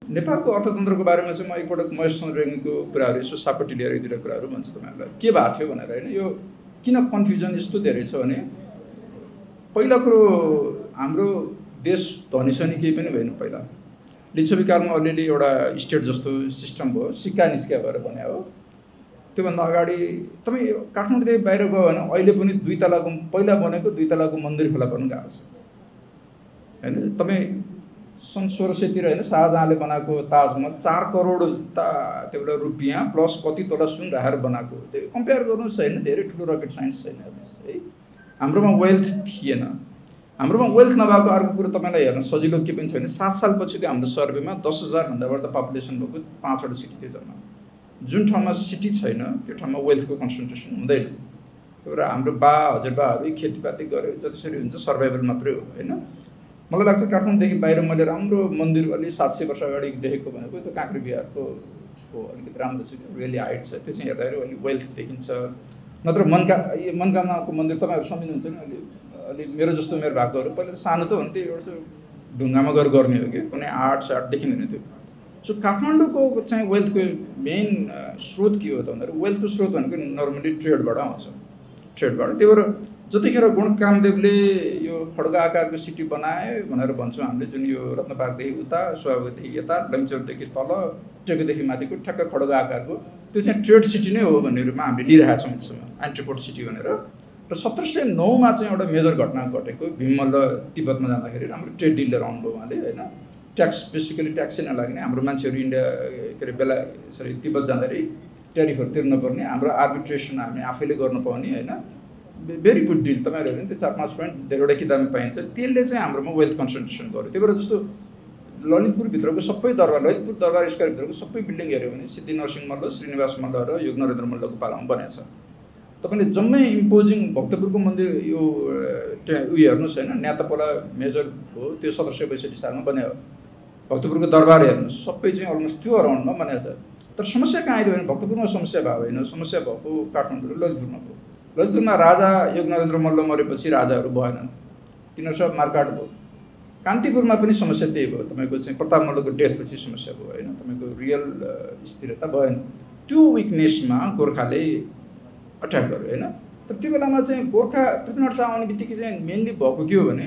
नेपालको अर्थतन्त्रको बारेमा चाहिँ म एकपटक महेश चन्द्र रेग्मीको कुराहरू यसो सापट्टि लिएर एक दुईवटा कुराहरू भन्छु तपाईँहरूलाई के भएको थियो भनेर होइन। यो किन कन्फ्युजन यस्तो धेरै छ भने पहिला कुरो हाम्रो देश धनीसनी केही पनि भएन। पहिला लिच्छवीकालमा अलिअलि एउटा स्टेट जस्तो सिस्टम भयो, सिक्का निस्किया भएर बन्या हो। त्योभन्दा अगाडि तपाईँ काठमाडौँदेखि बाहिर गयो भने अहिले पनि 2 तलाको पहिला बनेको 2 तलाको मन्दिर फेला पर्नु गाह्रो छ होइन। तपाईँ सन् 1600 होइन शाहजहाँले बनाएको ताजमहल 4 करोड त्यो बेला रुपियाँ प्लस कति तोला सुन राखेर बनाएको, त्यो कम्पेयर गर्नुहोस् होइन। धेरै ठुलो रकेट साइन्स छैन है। हाम्रोमा वेल्थ थिएन। हाम्रोमा वेल्थ नभएको अर्को कुरो तपाईँलाई हेर्न सजिलो के पनि छैन। 7 साल पछिको हाम्रो सर्वेमा 10,000 भन्दा बढी पपुलेसन भएको 5वटा सिटी थियो जम्मा। जुन ठाउँमा सिटी छैन त्यो ठाउँमा वेल्थको कन्सन्ट्रेसन हुँदैन। त्यही भएर हाम्रो हजुरबाहरू खेतीपाती गरे जतिसरी हुन्छ सर्भाइभल मात्रै हो होइन। मलाई लाग्छ काठमाडौँदेखि बाहिर मैले राम्रो मन्दिर अलि 700 वर्ष अगाडि देखेको भनेको त्यो काँक्रे बिहारको अलिकति राम्रो छ, रियली हाइट छ। त्यो चाहिँ हेर्दाखेरि अलि वेल्थ देखिन्छ। नत्र मनकामनाको मन्दिर तपाईँहरू सम्झिनुहुन्छ नि अलि मेरो जस्तो मेरो भएकोहरू पहिला त सानो त हुन्थ्यो, एउटा ढुङ्गामा गएर गर्ने हो कि कुनै आर्ट देखिँदैन थियो। सो काठमाडौँको चाहिँ वेल्थको मेन स्रोत के हो त भन्दाखेरि वेल्थको स्रोत भनेको नर्मली ट्रेडबाट आउँछ, ट्रेडबाट। त्यही भएर जतिखेर गुण कामदेवले यो खड्गा आकारको सिटी बनाए भनेर भन्छौँ हामीले, जुन यो रत्नपार्कदेखि उता सुवाबुदेखि यता लैनचौरदेखि तल टेकोदेखि माथिको ठ्याक्क खड्गा आकारको त्यो चाहिँ ट्रेड सिटी नै हो भन्ने रूपमा हामीले लिइरहेको छौँ यसमा एन्ट्रिपोर्ट सिटी भनेर। र 1709मा चाहिँ एउटा मेजर घटना घटेको, भीममल्ल तिब्बतमा जाँदाखेरि राम्रो ट्रेड डिल लिएर आउनुभयो उहाँले होइन। ट्याक्स बेसिकली ट्याक्सै नलाग्ने, हाम्रो मान्छेहरू इन्डिया के अरे तिब्बत जाँदाखेरि ट्यारिफहरू तिर्नुपर्ने, हाम्रो आर्बिट्रेसन हामी आफैले गर्नु पाउने होइन। Very good deal. तपाईँहरू हेर्नु त्यो 4-5 पोइन्ट धेरैवटा किताबमा पाइन्छ। त्यसले चाहिँ हाम्रोमा वेल्थ कन्सन्ट्रेसन गर्यो। त्यही भएर जस्तो ललितपुरभित्रको सबै दरबार, ललितपुर दरबार स्क्वायरभित्रको सबै बिल्डिङ हेऱ्यो भने सिद्धि नरसिंह मल्ल, श्रीनिवास मल्ल र योगनरेन्द्र मल्लको पालामा बनेको छ। तपाईँले जम्मै इम्पोजिङ भक्तपुरको मन्दिर यो उयो हेर्नुहोस् होइन, न्यातपोला मेजर हो, त्यो 1762 सालमा बन्यो। भक्तपुरको दरबार हेर्नुहोस् सबै चाहिँ अलमोस्ट त्यो अराउन्डमा बनेको छ। तर समस्या कहाँ आइदियो भने भक्तपुरमा समस्या भएको होइन, समस्या भएको काठमाडौँ र ललितपुरमा भयो। ललितपुरमा राजा योगनरेन्द्र मल्ल मरेपछि राजाहरू भएनन्, तिनीहरू सब मार्काट भयो। कान्तिपुरमा पनि समस्या त्यही भयो। तपाईँको चाहिँ प्रताप मल्लको डेथपछि समस्या भयो होइन, तपाईँको रियल स्थिरता भएन। त्यो विकनेसमा गोर्खाले अट्याक गर्यो होइन। तर त्यो बेलामा चाहिँ गोर्खा पृथ्वीनारायण शाह आउने बित्तिकै चाहिँ मेनली भएको के हो भने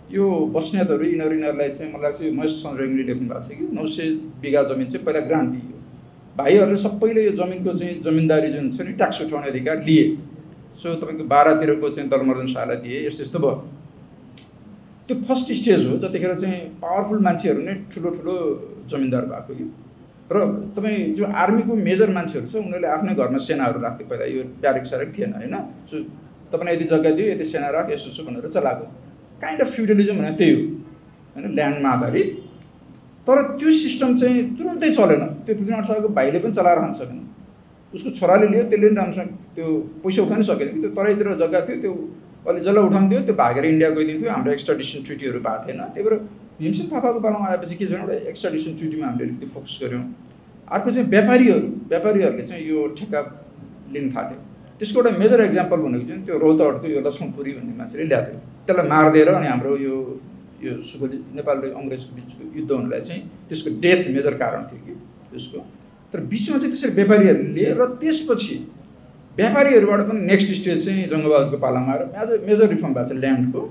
यो बस्नेतहरू यिनीहरूलाई चाहिँ मलाई लाग्छ महेश चन्द्र रेग्मीले लेख्नु भएको छ कि 900 बिघा जमिन चाहिँ पहिला ग्रान्ट दियो। भाइहरूले सबैले यो जमिनको चाहिँ जमिनदारी जुन छ नि ट्याक्स उठाउने अधिकार लिए। सो तपाईँको 12तिरको चाहिँ दलमर्दन शाहलाई दिए, यस्तो भयो। त्यो फर्स्ट स्टेज हो जतिखेर चाहिँ पावरफुल मान्छेहरू नै ठुलो ठुलो जमिनदार भएको कि। र तपाईँ जो आर्मीको मेजर मान्छेहरू छ उनीहरूले आफ्नै घरमा सेनाहरू राख्थ्यो पहिला, यो ब्यारेक सारेक थिएन होइन। सो तपाईँलाई यति जग्गा दियो, यति सेना राख, यसो भनेर चलाएको काइन्ड अफ फ्युडलिजम भने त्यही हो होइन, ल्यान्डमा आधारित। तर त्यो सिस्टम चाहिँ तुरुन्तै चलेन। त्यो पृथ्वीनारायण शाहको भाइले पनि चलाएर खान सकेन, उसको छोराले लियो, त्यसले पनि राम्रोसँग त्यो पैसा उठाउनै सकेन कि। त्यो तराईतिर जग्गा थियो, त्यो अलि जसलाई उठाउनु दियो त्यो भागेर इन्डिया गइदिन्थ्यो। हाम्रो एक्सट्राडिसन ट्रिटीहरू भएको थिएन। त्यही भएर भीमसेन थापाको पालामा आएपछि के छ एउटा एक्सट्राडिसन ट्रिटीमा हामीले अलिकति फोकस गऱ्यौँ। अर्को चाहिँ व्यापारीहरूले चाहिँ यो ठेक्का लिन थाल्यो। त्यसको एउटा मेजर एक्जाम्पल भनेको चाहिँ त्यो रौतहटको यो लक्ष्मणपुरी भन्ने मान्छेले ल्याएको थियो। त्यसलाई मारिदिएर अनि हाम्रो यो सुगोली नेपाल र अङ्ग्रेजको बिचको युद्ध हुनुलाई चाहिँ त्यसको डेथ मेजर कारण थियो कि त्यसको। तर बिचमा चाहिँ त्यसरी व्यापारीहरूले र त्यसपछि व्यापारीहरूबाट पनि नेक्स्ट स्टेज चाहिँ जङ्गबहादुरको पालामा आएर मेजर रिफर्म भएको छ ल्यान्डको।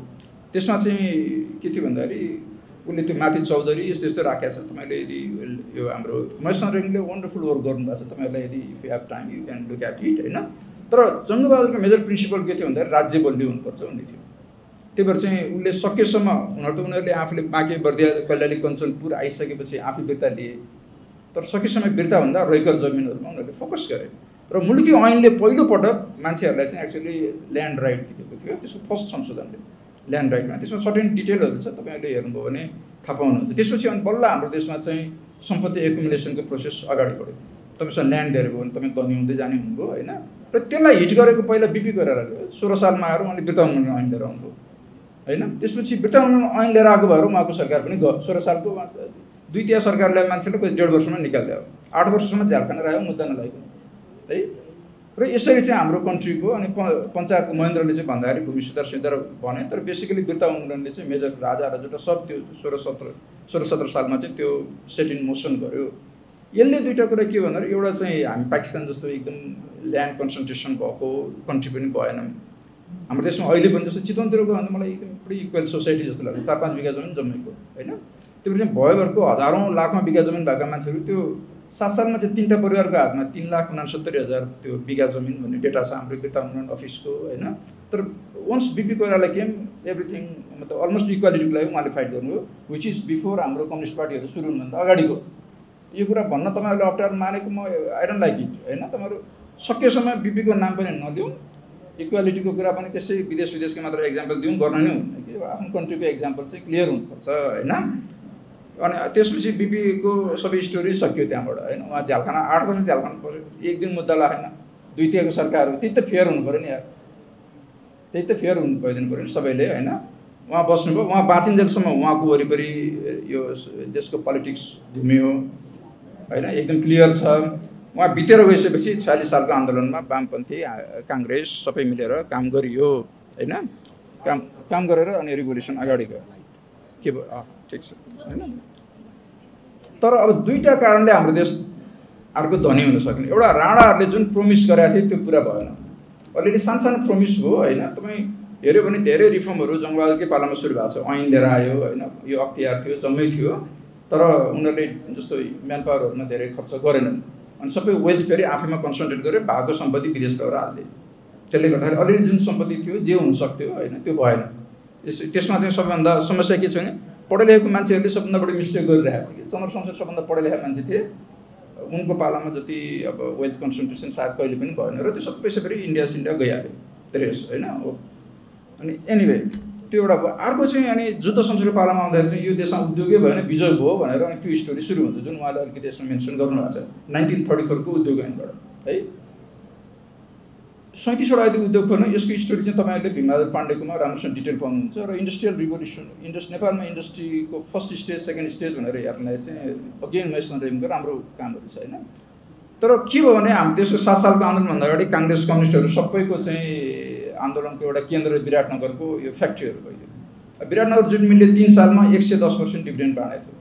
त्यसमा चाहिँ के थियो भन्दाखेरि उसले त्यो माथि चौधरी यस्तो यस्तो राखेको छ। तपाईँले यदि यो हाम्रो महेश चन्द्र रेग्मीले वन्डरफुल वर्क गर्नुभएको छ, तपाईँहरूलाई यदि if you have time you can look at it होइन। तर जङ्गबहादुरको मेजर प्रिन्सिपल के थियो भन्दाखेरि राज्य बलियो हुनुपर्छ भन्ने थियो। त्यही भएर चाहिँ उसले सकेसम्म उनीहरूले आफूले बाँके बर्दिया कैलाली कञ्चनपुर आइसकेपछि आफै बिर्ता लिए, तर सकेसम्म बिर्ताभन्दा रैकल जमिनहरूमा उनीहरूले फोकस गरे। र मुलुकी ऐनले पहिलोपटक मान्छेहरूलाई चाहिँ एक्चुअली ल्यान्ड राइट दिएको थियो, त्यसको फर्स्ट संशोधनले ल्यान्ड राइटमा। त्यसमा सर्टेन डिटेलहरू छ, तपाईँहरूले हेर्नुभयो भने थाहा पाउनुहुन्छ। त्यसपछि अनि बल्ल हाम्रो देशमा चाहिँ सम्पत्ति एकुमुलेसनको प्रोसेस अगाडि बढ्यो। तपाईँसँग ल्यान्ड दिएर भयो भने तपाईँ धनी हुँदै जाने हुनुभयो होइन। र त्यसलाई हिट गरेको पहिला बिपी कोइरालाले 16 सालमा आएर उहाँले बिर्ता उन्मूलन ऐन लिएर आउनुभयो होइन। त्यसपछि बिर्ता उन्मूलन ऐन लिएर आएको भएर उहाँको सरकार पनि गयो। 16 सालको 2 सरकारले मान्छेले 1.5 वर्षमा निकाल्यो, 8 वर्षसम्म झ्यालखाना रह्यो मुद्दा नलागिकन है। र र यसरी चाहिँ हाम्रो कन्ट्रीको अनि पञ्चायतको महेन्द्रले चाहिँ भन्दाखेरि भूमि सुधार भने, तर बेसिकली बिर्ता उन्मुलनले चाहिँ मेजर राजा सब त्यो 16-17 सालमा चाहिँ त्यो सेट इन मोसन गर्यो। यसले दुईवटा कुरा के भन्दा एउटा चाहिँ हामी पाकिस्तान जस्तो एकदम ल्यान्ड कन्सन्ट्रेसन भएको कन्ट्री पनि भएन। हाम्रो देशमा अहिले पनि जस्तो चितवनतिरको भन्दा मलाई एकदम पुरै इक्वल सोसाइटी जस्तो लाग्छ, 4-5 बिघा जमिन जमेको होइन। त्यो चाहिँ भयोभरको हजारौँ लाखमा बिघा जमिन भएका मान्छेहरू, त्यो 7 सालमा चाहिँ 3टा परिवारको हातमा 3,69,000 त्यो बिघा जमिन भन्ने डेटा छ हाम्रो बिर्ता उन्मुलन अफिसको होइन। तर once BP Koirala came everything मतलब अलमोस्ट इक्वालिटीको लागि उहाँले फाइट गर्नुभयो, विच इज बिफोर हाम्रो कम्युनिस्ट पार्टीहरू सुरु हुनुभन्दा अगाडिको। यो कुरा भन्न तपाईँहरूले अप्ठ्यारो मानेको म आई डोन्ट लाइक इट होइन। तपाईँहरू सकेसम्म बिपीको नाम पनि नदिउँ, इक्वालिटीको कुरा पनि त्यसै विदेशकै मात्र एक्जाम्पल दिउँ गर्न नै हुन्न कि आफ्नो कन्ट्रीको एक्जाम्पल चाहिँ क्लियर हुनुपर्छ होइन। अनि त्यसपछि बिपीको सबै स्टोरी सक्यो त्यहाँबाट होइन। उहाँ झ्यालखाना 8 वर्ष झ्यालखाना पऱ्यो, एक दिन मुद्दा लागेन। दुईतिरको सरकार हो, त्यही त फेयर हुनु पऱ्यो नि यार, त्यही त फेयर हुनु पाइदिनु पऱ्यो नि सबैले होइन। उहाँ बस्नुभयो, उहाँ बाँचिन्जेलसम्म उहाँको वरिपरि यो देशको पोलिटिक्स घुम्यो होइन, एकदम क्लियर छ। उहाँ बितेर गइसकेपछि 46 सालको आन्दोलनमा वामपन्थी काङ्ग्रेस सबै मिलेर काम गरियो होइन। काम गरेर अनि रिभोल्युसन अगाडि गयो के भयो, ठिक छ होइन। तर अब दुईवटा कारणले हाम्रो देश अर्को धनी हुन सकेन। एउटा राणाहरूले जुन प्रोमिस गरेका थिए त्यो पुरा भएन। अलिअलि सानो प्रोमिस भयो होइन। तपाईँ हेऱ्यो भने धेरै रिफर्महरू जङ्गबहादुरकै पालामा सुरु भएको छ, ऐन लिएर आयो होइन, यो अख्तियार थियो जम्मै थियो। तर उनीहरूले जस्तो म्यान पावरहरूमा धेरै खर्च गरेनन् अनि सबै वेल्थ फेरि आफैमा कन्सन्ट्रेट गरेर भएको सम्पत्ति विदेश लगेर हाल्थे। त्यसले गर्दाखेरि अलिअलि जुन सम्पत्ति थियो जे हुन सक्थ्यो होइन त्यो भएन। त्यसमा चाहिँ सबभन्दा समस्या के छ भने पढे लेखेको मान्छेहरूले सबभन्दा बढी मिस्टेक गरिरहेको छ कि चन्द्रशमशेर सबभन्दा पढे लेखेका मान्छे थिए, उनको पालामा जति अब वेल्थ कन्सन्ट्रेसन सायद कहिले पनि भएन र त्यो सबै फेरि इन्डिया गइहाल्यो धेरै होइन हो। अनि एनिवे त्यो एउटा भयो। अर्को चाहिँ अनि जुद्ध संसदको पालामा आउँदाखेरि चाहिँ यो देशमा उद्योगै भएन विजय भयो भनेर अनि त्यो स्टोरी सुरु हुन्छ जुन उहाँले अलिकति यसमा मेन्सन गर्नुभएको छ 1934 को उद्योग ऐनबाट है। 37वटा यदि उद्योग खोल्न यसको स्टोरी चाहिँ तपाईँहरूले भीमबहादुर पाण्डेकोमा राम्रोसँग डिटेल पाउनुहुन्छ। र इन्डस्ट्रियल रिभोल्युसन नेपालमा इन्डस्ट्रीको फर्स्ट स्टेज सेकेन्ड स्टेज भनेर हेर्नलाई चाहिँ अगेन महेश रेग्मीको राम्रो कामहरू छ होइन। तर के भयो भने हाम्रो देशको 7 सालको आन्दोलनभन्दा अगाडि काङ्ग्रेस कम्युनिस्टहरू सबैको चाहिँ आन्दोलनको एउटा केन्द्र विराटनगरको यो फ्याक्ट्रीहरू भइदियो। विराटनगर जुट मिलले 3 सालमा 110% डिभिडेन्ड बाँडेको थियो।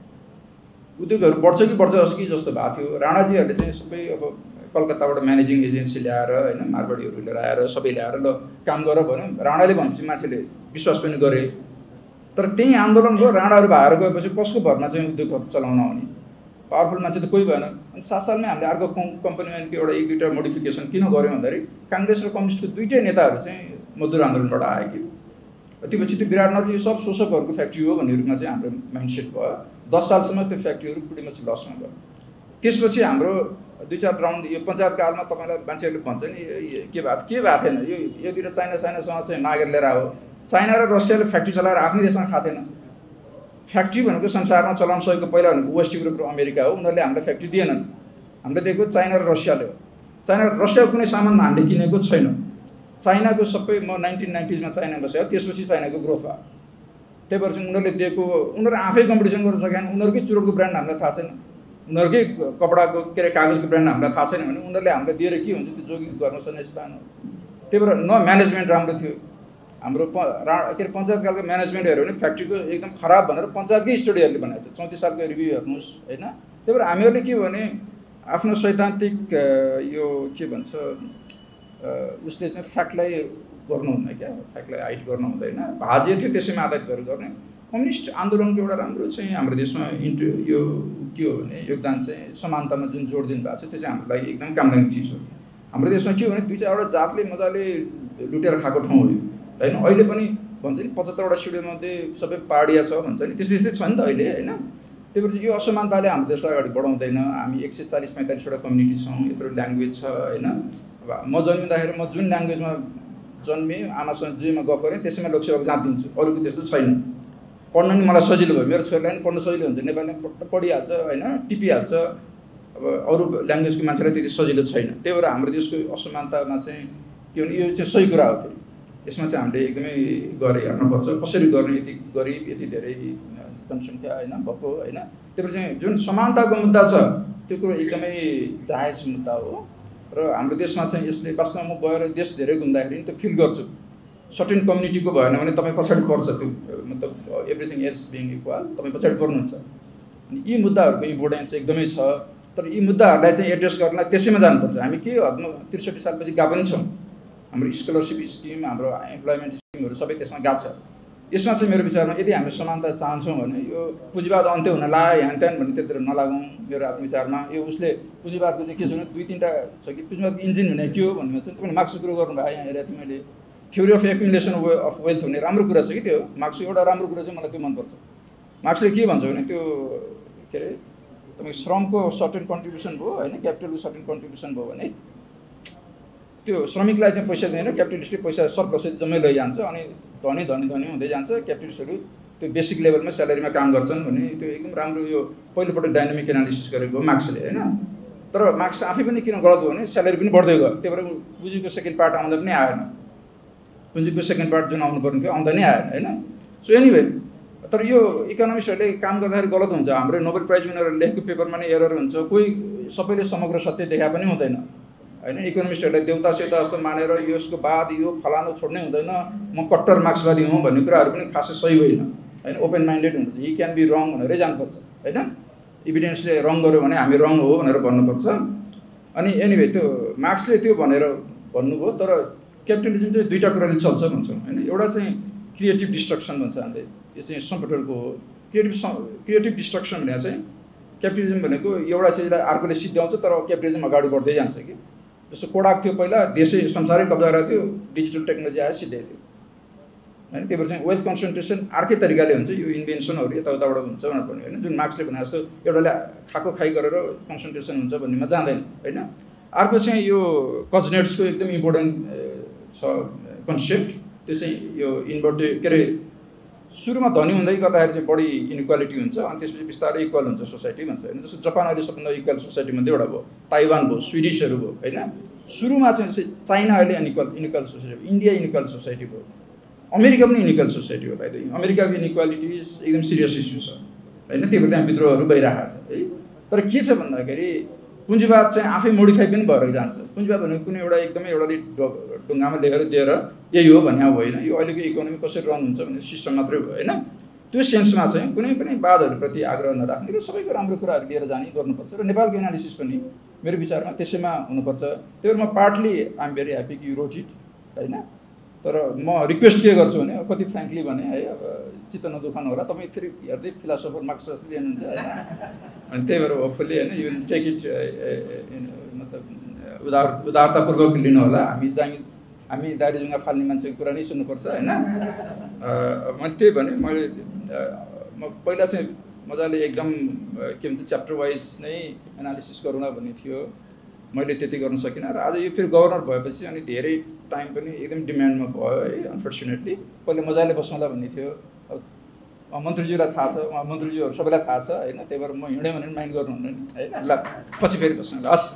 उद्योगहरू बढ्छ कि बढ्छ कि जस्तो भएको थियो। राणाजीहरूले चाहिँ सबै अब कलकत्ताबाट म्यानेजिङ एजेन्सी ल्याएर होइन, मारवाडीहरू लिएर आएर सबै ल्याएर ल काम गर भन्यो। राणाले भनेपछि मान्छेले विश्वास पनि गरे। तर त्यही आन्दोलन भयो, राणाहरू भाएर गएपछि कसको भरमा चाहिँ उद्योग चलाउन आउने, पावरफुल मान्छे त कोही भएन। अनि 7 सालमै हामीले अर्को कम्पनीको एउटा 1-2टा मोडिफिकेसन किन गऱ्यौँ भन्दाखेरि काङ्ग्रेस र कम्युनिस्टको दुईटै नेताहरू चाहिँ मजदुर आन्दोलनबाट आए कि त्यसपछि त्यो विराटनगर यो सब शोषकहरूको फ्याक्ट्री हो भन्ने रूपमा चाहिँ हाम्रो माइन्डसेट भयो। 10 सालसम्म त्यो फ्याक्ट्रीहरू पुरै मच लसमा गयो। त्यसपछि हाम्रो 2-4 राउन्ड यो पञ्चायत कालमा तपाईँलाई मान्छेहरूले भन्छ नि के भएको थिएन, यो दुईवटा चाइनासँग चाहिँ मागेर लिएर आयो। चाइना र रसियाले फ्याक्ट्री चलाएर आफ्नै देशमा खाएको थिएन। फ्याक्ट्री भनेको संसारमा चलाउन सकेको पहिला भनेको वेस्ट युरोप र अमेरिका हो। उनीहरूले हामीलाई फ्याक्ट्री दिएनन्, हामीले दिएको चाइना र रसियाले हो। चाइना र रसियाको कुनै सामान हामीले किनेको छैन। चाइनाको सबै म 1990s मा चाइना बसेँ, त्यसपछि चाइनाको ग्रोथ भयो। त्यही भएर चाहिँ उनीहरूले दिएको, उनीहरू आफै कम्पिटिसन गर्न सकेन। उनीहरूकै चुरोटको ब्रान्ड हामीलाई थाहा छैन, उनीहरूकै कपडाको के अरे कागजको ब्रान्ड हामीलाई थाहा छैन भने उनीहरूले हामीलाई दिएर के हुन्छ त्यो जोगी गर्न सक्ने पाएन। त्यही भएर न म्यानेजमेन्ट राम्रो थियो हाम्रो। के अरे पञ्चायतकालको म्यानेजमेन्ट हेऱ्यो भने फ्याक्ट्रीको एकदम खराब भनेर पञ्चायतकै स्टडीहरूले बनाएको छ। 34 सालको रिभ्यू हेर्नुहोस् होइन। त्यही भएर हामीहरूले के भने आफ्नो सैद्धान्तिक यो के भन्छ उसले चाहिँ फ्याक्टलाई गर्नुहुन्न क्या, फ्याक्टलाई हाइड गर्नु हुँदैन। भाजे थियो त्यसैमा आधारित गरेर गर्ने। कम्युनिस्ट आन्दोलनको एउटा राम्रो चाहिँ हाम्रो देशमा यो के हो भने योगदान चाहिँ समानतामा जुन जोड दिनुभएको छ त्यो चाहिँ हाम्रो लागि एकदम काम लाग्ने चिज हो। हाम्रो देशमा के हो भने 2-4वटा जातले मजाले लुटेर खाएको ठाउँ हो होइन। अहिले पनि भन्छ नि 75वटा सिडियोमध्ये सबै पाहाडिया छ भन्छ नि, त्यस्तै छ नि त अहिले होइन। त्यही भएर चाहिँ यो असमानताले हाम्रो देशलाई अगाडि बढाउँदैन। हामी 140-45वटा कम्युनिटी छौँ, यत्रो ल्याङ्ग्वेज छ होइन। अब म जन्मिँदाखेरि म जुन ल्याङ्ग्वेजमा जन्मेँ आमासँग जेमा गफ गरेँ त्यसैमा लोकसेवाको जाँच दिन्छु, अरूको त्यस्तो छैन। पढ्न नि मलाई सजिलो भयो, मेरो छोरीलाई पनि पढ्न सजिलो हुन्छ, नेपालीमा पट्ट पढिहाल्छ होइन, टिपिहाल्छ। अब अरू ल्याङ्ग्वेजको मान्छेलाई त्यति सजिलो छैन। त्यही भएर हाम्रो देशको असमानतामा चाहिँ के भने यो चाहिँ सही कुरा हो। फेरि यसमा चाहिँ हामीले एकदमै गरेर हेर्नुपर्छ कसरी गर्ने। यति गरिब यति धेरै जनसङ्ख्या होइन भएको होइन। त्यही भएर चाहिँ जुन समानताको मुद्दा छ त्यो कुरो एकदमै जायज मुद्दा हो। र हाम्रो देशमा चाहिँ यसले वास्तवमा म गएर देश धेरै घुम्दाखेरि त्यो फिल गर्छु सर्टेन कम्युनिटीको भएन भने तपाईँ पछाडि पर्छ त्यो मतलब एभ्रिथिङ एल्स बिङ इक्वल तपाईँ पछाडि पर्नुहुन्छ अनि यी मुद्दाहरूको इम्पोर्टेन्स एकदमै छ तर यी मुद्दाहरूलाई चाहिँ एड्रेस गर्नलाई त्यसैमा जानुपर्छ हामी के हदमा 63 सालपछि गएको पनि छौँ हाम्रो स्कलरसिप स्किम हाम्रो एम्प्लोइमेन्ट स्किमहरू सबै त्यसमा गएको छ यसमा चाहिँ मेरो विचारमा यदि हामी समानता चाहन्छौँ भने यो पुँजीवाद अन्त्य हुन लाग्यो ह्यान त्यान भन्ने त्यतिर नलागौँ मेरो आफ्नो विचारमा यो उसले पुँजीवादको चाहिँ के छ भने 2-3टा छ कि पुँजीवादको इन्जिन हुने के हो भन्ने चाहिँ तपाईँले मार्क्सको कुरो गर्नुभयो यहाँ हेरेको थिएँ मैले theory of accumulation of wealth हुने राम्रो कुरा छ कि त्यो मार्क्सको एउटा राम्रो कुरा चाहिँ मलाई त्यो मनपर्छ मार्क्सले के भन्छ भने त्यो के अरे तपाईँ श्रमको सर्टेन कन्ट्रिब्युसन भयो होइन क्यापिटलको सर्टेन कन्ट्रिब्युसन भयो भने त्यो श्रमिकलाई चाहिँ पैसा दिँदैन क्यापिटलिस्टले पैसा सरप्लस जम्मै लैजान्छ अनि धनी धनी धनी हुँदै जान्छ क्यापिटलिस्टहरू त्यो बेसिक लेभलमा स्यालेरीमा काम गर्छन् भने त्यो एकदम राम्रो यो पहिलोपटक डाइनामिक एनालिसिस गरेको हो मार्क्सले होइन तर मार्क्स आफै पनि किन गलत हो भने स्यालेरी पनि बढ्दै गयो त्यही भएर पुँजीको सेकेन्ड पार्ट आउँदा पनि आएन पुँजीको सेकेन्ड पार्ट जुन आउनुपर्ने थियो आउँदा नै आएन होइन सो एनिवे तर यो इकोनोमिस्टहरूले काम गर्दाखेरि गलत हुन्छ हाम्रो नोबेल प्राइज विनरहरू लेखेको पेपरमा नै एरर हुन्छ कोही सबैले समग्र सत्य देखा पनि हुँदैन होइन इकोनोमिस्टहरूलाई देउता सेता जस्तो मानेर यसको बाद यो फलानु छोड्नै हुँदैन म कट्टर मार्क्सवादी हुँ भन्ने कुराहरू पनि खासै सही होइन होइन ओपन माइन्डेड हुनुपर्छ हि क्यान बी रङ भनेरै जानुपर्छ होइन इभिडेन्सले रङ गर्यो भने हामी रङ हो भनेर भन्नुपर्छ अनि एनिवे त्यो मार्क्सले त्यो भनेर भन्नुभयो तर क्यापिटलिजम चाहिँ दुईवटा कुराले चल्छ भन्छौँ होइन एउटा चाहिँ क्रिएटिभ डिस्ट्रक्सन भन्छ हामीले यो चाहिँ सम्पुटरको हो क्रिएटिभ डिस्ट्रक्सन भने चाहिँ क्यापिटलिजम भनेको एउटा चिजलाई अर्कोले सिद्ध्याउँछ तर क्यापिटलिजम अगाडि बढ्दै जान्छ कि जस्तो कोडाक थियो पहिला देशै संसारै कब्जा गरेको थियो डिजिटल टेक्नोलोजी आयो सिधै थियो होइन त्यही भएर चाहिँ वेल्थ कन्सन्ट्रेसन अर्कै तरिकाले हुन्छ यो इन्भेन्सनहरू यताउताबाट हुन्छ भनेर भन्यो होइन जुन मार्क्सले भने जस्तो एउटाले खाएको खाइ गरेर कन्सन्ट्रेसन हुन्छ भन्नेमा जाँदैन होइन अर्को चाहिँ यो कजनेट्सको एकदम इम्पोर्टेन्ट छ कन्सेप्ट त्यो चाहिँ यो इन्भर्टेड के अरे सुरुमा धनी हुँदै गर्दाखेरि चाहिँ बढी इनइक्वालिटी हुन्छ अनि त्यसपछि बिस्तारै इक्वल हुन्छ सोसाइटी भन्छ होइन जस्तो जापान अहिले सबभन्दा इक्वल सोसाइटी मध्ये एउटा भयो ताइवान भयो स्विडिसहरू भयो होइन सुरुमा चाहिँ चाइना अहिले इनइक्वल सोसाइटी भयो इन्डिया इनइक्वल सोसाइटी भयो अमेरिका पनि इनइक्वल सोसाइटी हो भाइ अमेरिकाको इनइक्वालिटिज एकदम सिरियस इस्यु छ होइन त्यही भएर त्यहाँ विद्रोहहरू भइरहेको छ है तर के छ भन्दाखेरि पुँजीवाद चाहिँ आफै मोडिफाई पनि भएर जान्छ पुँजीवाद भनेको कुनै एउटा एकदमै एउटाले ढुङ्गामा लेखेर दिएर यही हो भन्ने होइन यो अहिलेको इकोनोमी कसरी रन हुन्छ भन्ने सिस्टम मात्रै हो होइन त्यो सेन्समा चाहिँ कुनै पनि वादहरूप्रति आग्रह नराख्ने कि सबैको राम्रो कुराहरू लिएर जाने गर्नुपर्छ र नेपालको एनालिसिस पनि मेरो विचारमा त्यसैमा हुनुपर्छ त्यही भएर म partly I am very happy कि यु रोट इट होइन तर म रिक्वेस्ट के गर्छु भने कति फ्रेङ्कली भने है अब चित्त नदुखाउनु होला तपाईँ फेरि हेर्दै फिलोसोफर मार्क्स जस्तो लिनुहुन्छ होइन अनि त्यही भएर होपफुल्ली होइन यु विल टेक इट मतलब उदारतापूर्वक लिनु होला हामी दाइरेजुङ्गा फाल्ने मान्छेको कुरा नै सुन्नुपर्छ होइन मैले त्यही भने मैले म पहिला चाहिँ मजाले एकदम के भन्छ च्याप्टर वाइज नै एनालिसिस गरौँला भन्ने थियो मैले त्यति गर्न सकिनँ र आज यो फेरि गभर्नर भएपछि अनि धेरै टाइम पनि एकदम डिमान्डमा भयो है अनफर्चुनेटली पहिला मजाले बस्नुला भन्ने थियो अब मन्त्रीज्यूलाई थाहा छ उहाँ मन्त्रीज्यूहरू सबैलाई थाहा छ होइन त्यही भएर म हिँडेँ भने माइन्ड गर्नुहुन्न नि होइन ल पछि फेरि बस्नु हस्